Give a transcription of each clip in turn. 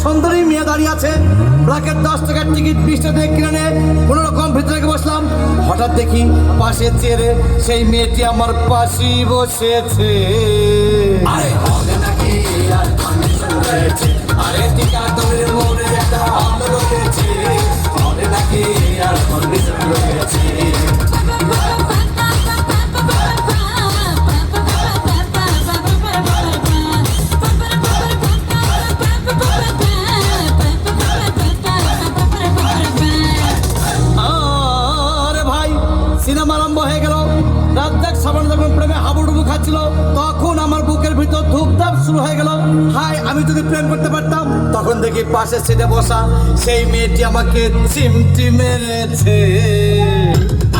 সুন্দরী মেয়ে দাঁড়িয়ে আছে। ব্ল্যাকের 10 টাকার টিকিট 20 টাকা দিয়ে কিনে নিয়ে কোনো রকম ভিতরে বসলাম। হঠাৎ দেখি পাশে চেয়ারে সেই মেয়েটি আমার পাশেই বসেছে। আরে হবে নাকি আর কন্ডিশন রয়েছে, আরে টিকা তোর মনে একটা ভালো রয়েছে, হবে নাকি আর কন্ডিশন রয়েছে। সিনেমা আরম্ভ হয়ে গেল। রাজ্জাক সাবান যখন প্রেমে হাবুডুবু খাচ্ছিল তখন আমার বুকের ভিতর ধূপধাপ শুরু হয়ে গেল। হাই, আমি যদি প্রেম করতে পারতাম। তখন দেখি পাশের সিটে বসা সেই মেয়েটি আমাকে চিমটি মেরেছে।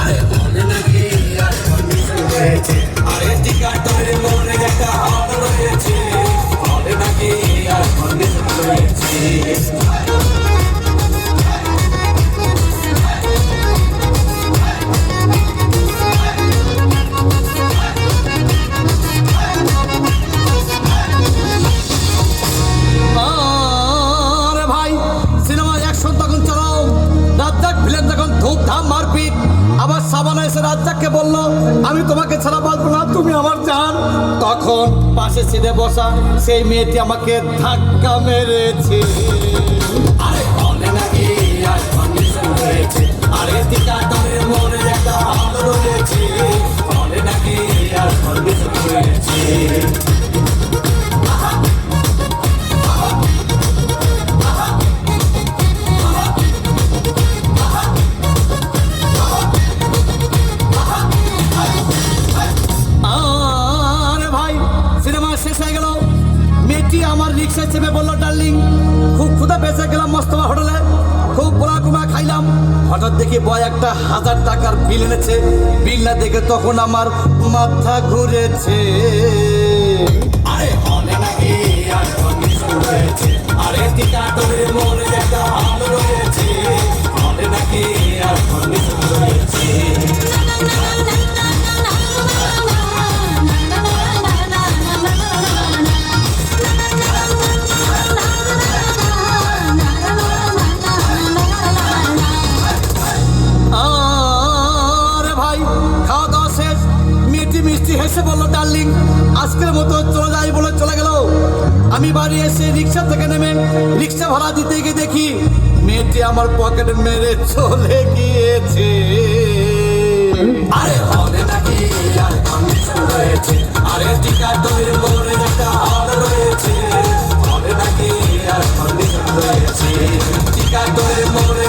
আরে মনে নাকি আর কন্ডিশন রয়েছে, আরে টিকা তোর মনে একটা হাত রয়েছে, মনে নাকি আর কন্ডিশন রয়েছে। আবার সাবানা এসে রাজ্জাককে বলল, আমি তোমাকে ছাড়া বাঁচবো না, তুমি আমার জান। তখন পাশে সিটে বসা সেই মেয়েটি আমাকে ধাক্কা মেরেছে। আরে মনে নাকি আর কন্ডিশন রয়েছে, আরে টিকা তোর মনে একটা হাত রয়েছে, মনে নাকি আর কন্ডিশন রয়েছে। আমার রিক্সায় চেপে বললো, ডার্লিং খুব ক্ষুধা পেয়েছে, গেলাম মস্তফা হোটেলে, খুব পোলা কুমা খাইলাম। হঠাৎ দেখি বয় একটা 1000 টাকার বিল এনেছে। বিল না দেখে তখন আমার মাথা ঘুরেছে। আরে মনে নাকি আর কন্ডিশন রয়েছে, আরে টিকা তোর মনে একটা হাত রয়েছে, মনে নাকি আর কন্ডিশন রয়েছে। হেসে বললো, ডার্লিং আজকের মতো চলে যাই বলে চলে গেল। আমি বাড়ি এসে রিক্সা থেকে নেমে রিক্সা ভাড়া দিতে গিয়ে দেখি মেয়েটি আমার পকেটে মেরে চলে গিয়েছে। আরে হবে নাকি আর কন্ডিশন রয়েছে, আরে টিকা তোর মনে একটা হাত রয়েছে, হবে নাকি আর কন্ডিশন রয়েছে, টিকা তোর মনে